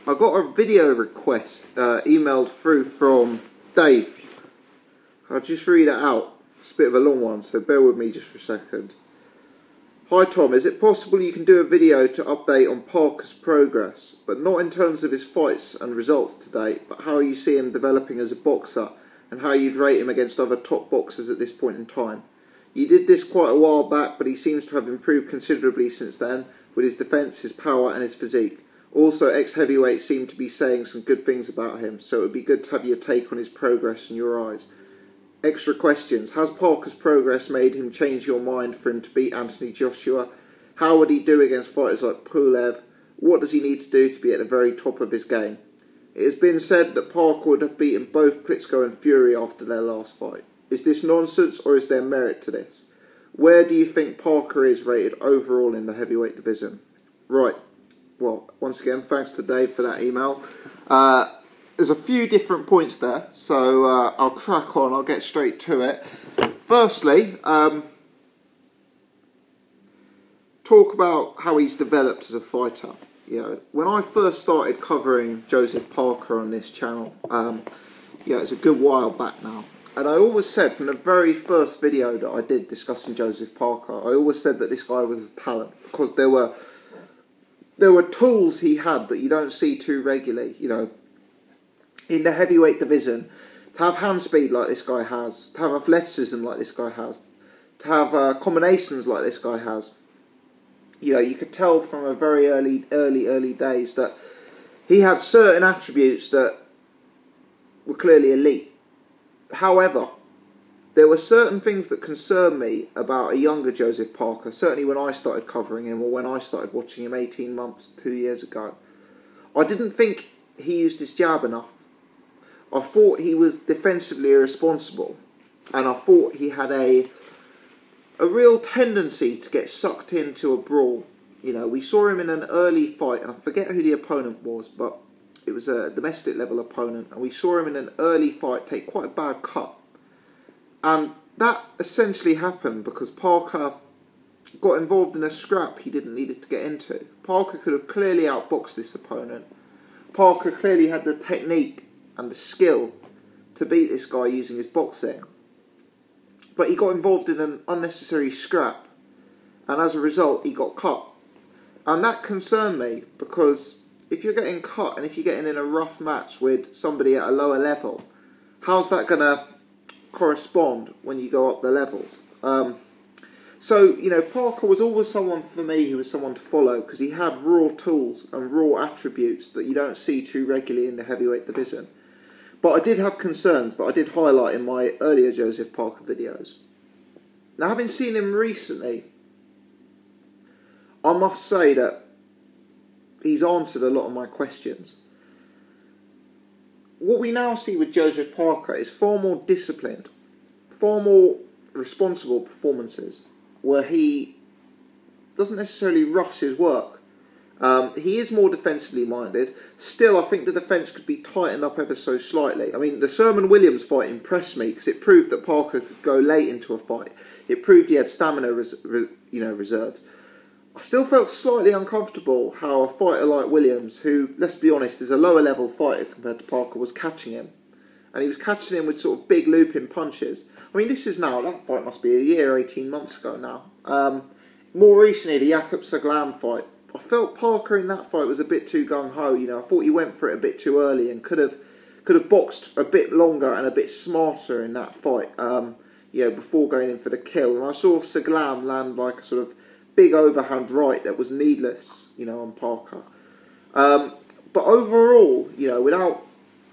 I got a video request emailed through from Dave. I'll just read it out. It's a bit of a long one, so bear with me just for a second. Hi Tom, is it possible you can do a video to update on Parker's progress, but not in terms of his fights and results to date, but how you see him developing as a boxer and how you'd rate him against other top boxers at this point in time? You did this quite a while back, but he seems to have improved considerably since then with his defence, his power and his physique. Also, ex-heavyweights seem to be saying some good things about him, so it would be good to have your take on his progress in your eyes. Extra questions. Has Parker's progress made him change your mind for him to beat Anthony Joshua? How would he do against fighters like Pulev? What does he need to do to be at the very top of his game? It has been said that Parker would have beaten both Klitschko and Fury after their last fight. Is this nonsense or is there merit to this? Where do you think Parker is rated overall in the heavyweight division? Right. Well, once again, thanks to Dave for that email. There's a few different points there, so I'll crack on. I'll get straight to it. Firstly, talk about how he's developed as a fighter. You know, when I first started covering Joseph Parker on this channel, it's a good while back now. And I always said from the very first video that I did discussing Joseph Parker, I always said that this guy was a talent because there were tools he had that you don't see too regularly, you know, in the heavyweight division. To have hand speed like this guy has, to have athleticism like this guy has, to have combinations like this guy has. You know, you could tell from a very early days that he had certain attributes that were clearly elite. However, there were certain things that concerned me about a younger Joseph Parker, certainly when I started covering him or when I started watching him 18 months, 2 years ago. I didn't think he used his jab enough. I thought he was defensively irresponsible, and I thought he had a real tendency to get sucked into a brawl. You know, we saw him in an early fight, and I forget who the opponent was, but it was a domestic level opponent, and we saw him in an early fight take quite a bad cut. And that essentially happened because Parker got involved in a scrap he didn't need it to get into. Parker could have clearly outboxed this opponent. Parker clearly had the technique and the skill to beat this guy using his boxing. But he got involved in an unnecessary scrap, and as a result he got cut. And that concerned me because if you're getting cut and if you're getting in a rough match with somebody at a lower level, how's that going to correspond when you go up the levels? So, you know, Parker was always someone for me who was someone to follow because he had raw tools and raw attributes that you don't see too regularly in the heavyweight division. But I did have concerns that I did highlight in my earlier Joseph Parker videos. Now, having seen him recently, I must say that he's answered a lot of my questions. What we now see with Joseph Parker is far more disciplined, far more responsible performances, where he doesn't necessarily rush his work. He is more defensively minded. Still, I think the defence could be tightened up ever so slightly. I mean, the Sherman-Williams fight impressed me because it proved that Parker could go late into a fight. It proved he had stamina reserves. I still felt slightly uncomfortable how a fighter like Williams, who, let's be honest, is a lower level fighter compared to Parker, was catching him. And he was catching him with sort of big looping punches. I mean, this is now, that fight must be a year, 18 months ago now. More recently, the Jakob Saglam fight. I felt Parker in that fight was a bit too gung-ho, you know. I thought he went for it a bit too early and could have boxed a bit longer and a bit smarter in that fight, before going in for the kill. And I saw Saglam land like a sort of big overhand right that was needless, you know, on Parker. But overall, you know, without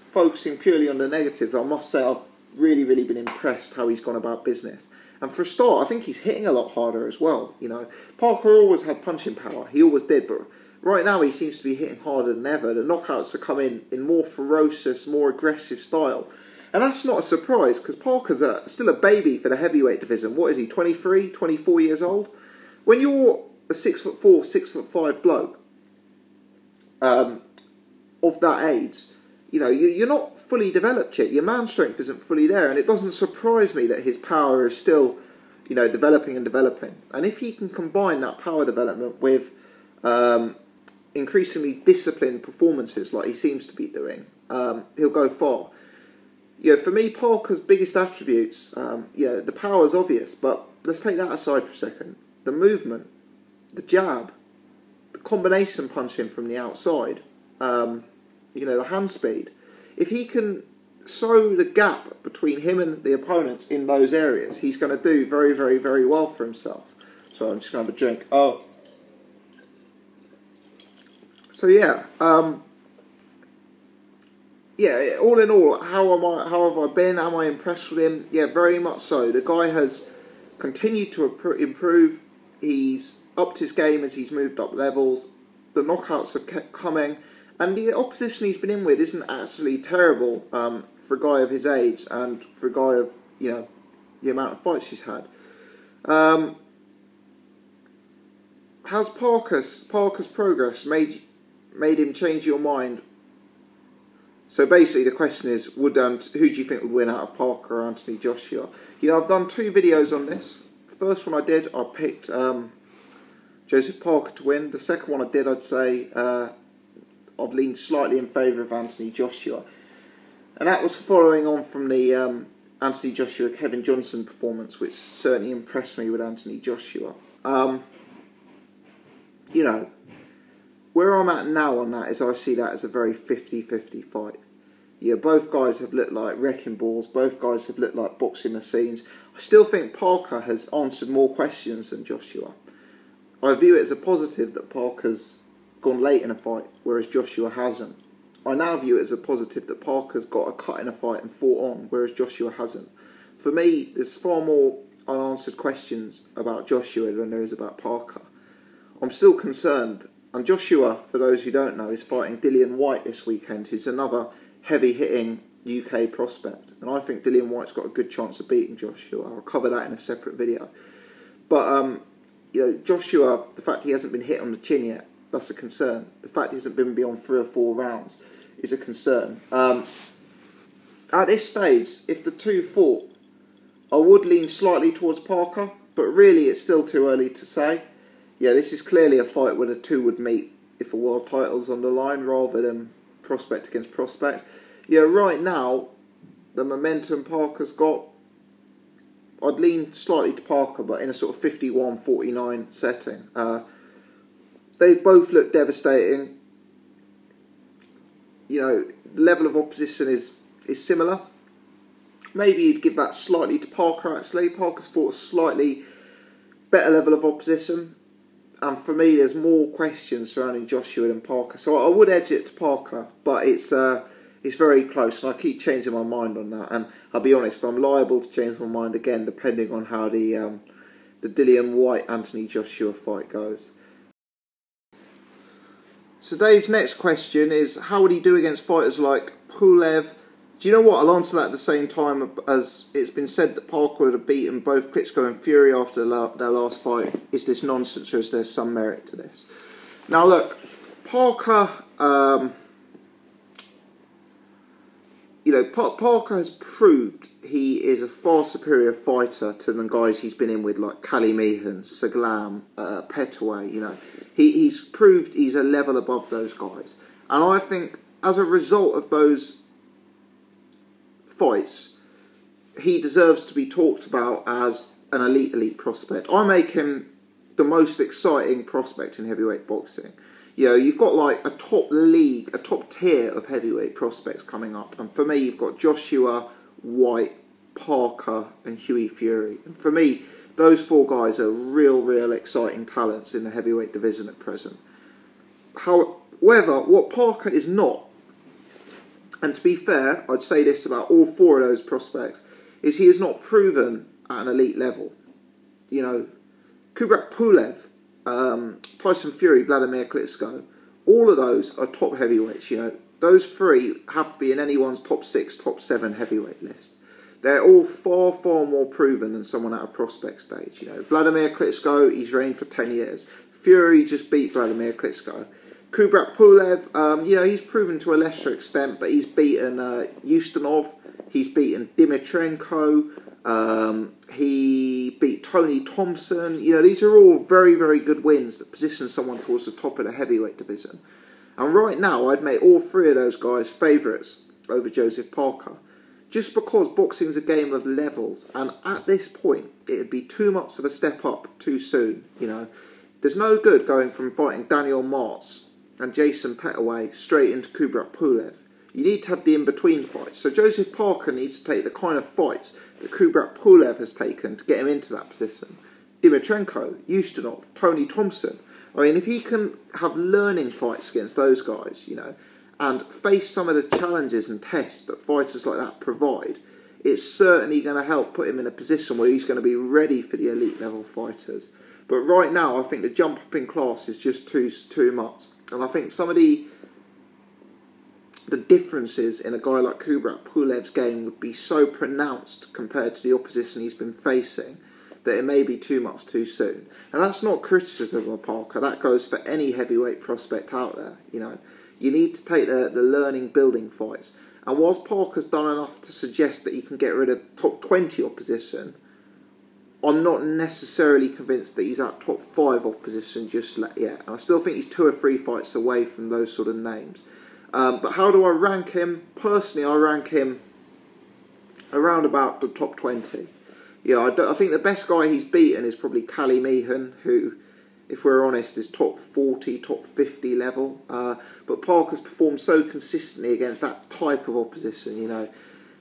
focusing purely on the negatives, I must say I've really been impressed how he's gone about business. And for a start, I think he's hitting a lot harder as well, you know. Parker always had punching power, he always did, but right now he seems to be hitting harder than ever. The knockouts are coming in more ferocious, more aggressive style. And that's not a surprise, because Parker's still a baby for the heavyweight division. What is he, 23, 24 years old? When you're a 6'4", 6'5" bloke of that age, you know, you're not fully developed yet. Your man strength isn't fully there, and it doesn't surprise me that his power is still, you know, developing and developing. And if he can combine that power development with increasingly disciplined performances like he seems to be doing, he'll go far. For me, Parker's biggest attributes, the power is obvious, but let's take that aside for a second. The movement, the jab, the combination punching from the outside, the hand speed. If he can sow the gap between him and the opponents in those areas, he's going to do very, very, very well for himself. So I'm just going to have a drink. Oh. So all in all, how have I been? Am I impressed with him? Yeah, very much so. The guy has continued to improve. He's upped his game as he's moved up levels. The knockouts have kept coming. And the opposition he's been in with isn't actually terrible for a guy of his age and for a guy of, the amount of fights he's had. Has Parker's progress made him change your mind? So basically the question is, who do you think would win out of Parker or Anthony Joshua? I've done 2 videos on this. The first one I did, I picked Joseph Parker to win. The second one I did, I'd say I've leaned slightly in favour of Anthony Joshua. And that was following on from the Anthony Joshua-Kevin Johnson performance, which certainly impressed me with Anthony Joshua. Where I'm at now on that is I see that as a very 50-50 fight. Both guys have looked like wrecking balls. Both guys have looked like boxing machines. I still think Parker has answered more questions than Joshua. I view it as a positive that Parker's gone late in a fight, whereas Joshua hasn't. I now view it as a positive that Parker's got a cut in a fight and fought on, whereas Joshua hasn't. For me, there's far more unanswered questions about Joshua than there is about Parker. I'm still concerned. And Joshua, for those who don't know, is fighting Dillian Whyte this weekend, who's another heavy-hitting UK prospect. And I think Dillian Whyte's got a good chance of beating Joshua. I'll cover that in a separate video. But, Joshua, the fact he hasn't been hit on the chin yet, that's a concern. The fact he hasn't been beyond 3 or 4 rounds is a concern. At this stage, if the two fought, I would lean slightly towards Parker, but really it's still too early to say. This is clearly a fight where the two would meet if a world title's on the line rather than prospect against prospect. Right now, the momentum Parker's got, I'd lean slightly to Parker, but in a sort of 51-49 setting. They both look devastating. The level of opposition is similar. Maybe you'd give that slightly to Parker, actually. Parker's fought a slightly better level of opposition. And for me, there's more questions surrounding Joshua than Parker. So I would edge it to Parker, but it's very close. And I keep changing my mind on that. And I'll be honest, I'm liable to change my mind again, depending on how the Dillian Whyte-Anthony Joshua fight goes. So Dave's next question is, how would he do against fighters like Pulev? Do you know what? I'll answer that at the same time, as it's been said that Parker would have beaten both Klitschko and Fury after their last fight. Is this nonsense, or is there some merit to this? Now look, Parker, Parker has proved he is a far superior fighter to the guys he's been in with, like Cali Meehan, Saglam, Petaway. He's proved he's a level above those guys. And I think as a result of those fights, he deserves to be talked about as an elite prospect. I make him the most exciting prospect in heavyweight boxing. You've got like a top league, a top tier of heavyweight prospects coming up. And for me, you've got Joshua, Whyte, Parker and Hughie Fury. And for me, those 4 guys are real exciting talents in the heavyweight division at present. However, what Parker is not, and to be fair, I'd say this about all 4 of those prospects, is he is not proven at an elite level. Kubrat Pulev, Tyson Fury, Vladimir Klitschko, all of those are top heavyweights. Those 3 have to be in anyone's top 6, top 7 heavyweight list. They're all far more proven than someone at a prospect stage. Vladimir Klitschko, he's reigned for 10 years. Fury just beat Vladimir Klitschko. Kubrat Pulev, he's proven to a lesser extent, but he's beaten Ustinov, he's beaten Dimitrenko, He beat Tony Thompson. You know, these are all very, very good wins that position someone towards the top of the heavyweight division. And right now, I'd make all three of those guys favourites over Joseph Parker. Just because boxing's a game of levels, and at this point, it would be too much of a step up too soon, you know. There's no good going from fighting Daniel Martz and Jason Petaway straight into Kubrat Pulev. You need to have the in-between fights. So Joseph Parker needs to take the kind of fights that Kubrat Pulev has taken to get him into that position. Dimitrenko, Ustinov, Tony Thompson. I mean, if he can have learning fights against those guys, you know, and face some of the challenges and tests that fighters like that provide, it's certainly going to help put him in a position where he's going to be ready for the elite level fighters. But right now, I think the jump up in class is just too much. And I think some of the differences in a guy like Kubrat Pulev's game would be so pronounced compared to the opposition he's been facing that it may be too much too soon. And that's not criticism of Parker. That goes for any heavyweight prospect out there. You know, you need to take the learning building fights. And whilst Parker's done enough to suggest that he can get rid of top 20 opposition, I'm not necessarily convinced that he's at top 5 opposition just yet. And I still think he's 2 or 3 fights away from those sort of names. But how do I rank him? Personally, I rank him around about the top 20. Yeah, I think the best guy he's beaten is probably Cali Meehan, who, if we're honest, is top 40, top 50 level. But Parker's performed so consistently against that type of opposition, you know,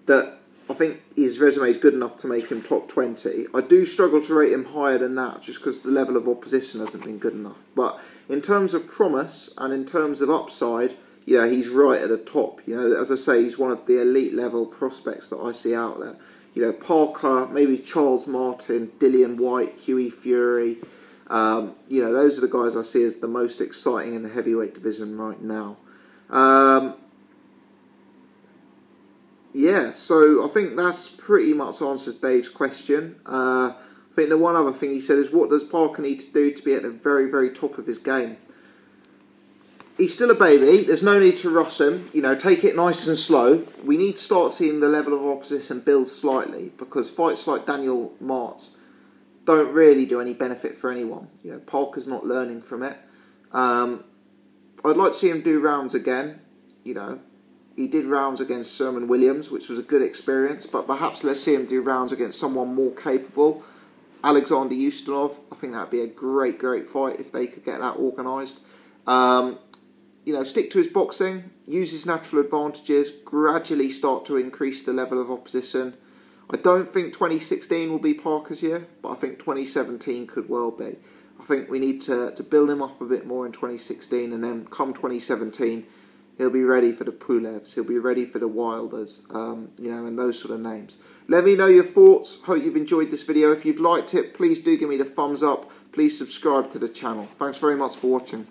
that I think his resume is good enough to make him top 20. I do struggle to rate him higher than that just because the level of opposition hasn't been good enough. But in terms of promise and in terms of upside, yeah, he's right at the top. You know, as I say, he's one of the elite level prospects that I see out there. You know, Parker, maybe Charles Martin, Dillian White, Hughie Fury. You know, those are the guys I see as the most exciting in the heavyweight division right now. Yeah, so I think that's pretty much answers Dave's question. I think the one other thing he said is, what does Parker need to do to be at the very, very top of his game? He's still a baby. There's no need to rush him. You know, take it nice and slow. We need to start seeing the level of opposition build slightly, because fights like Daniel Martz don't really do any benefit for anyone. You know, Parker's not learning from it. I'd like to see him do rounds again. You know, he did rounds against Sermon Williams, which was a good experience, but perhaps let's see him do rounds against someone more capable. Alexander Ustinov, I think that'd be a great, great fight if they could get that organised. You know, stick to his boxing, use his natural advantages, gradually start to increase the level of opposition. I don't think 2016 will be Parker's year, but I think 2017 could well be. I think we need to build him up a bit more in 2016, and then come 2017, he'll be ready for the Pulevs, he'll be ready for the Wilders, you know, and those sort of names. Let me know your thoughts. Hope you've enjoyed this video. If you've liked it, please do give me the thumbs up. Please subscribe to the channel. Thanks very much for watching.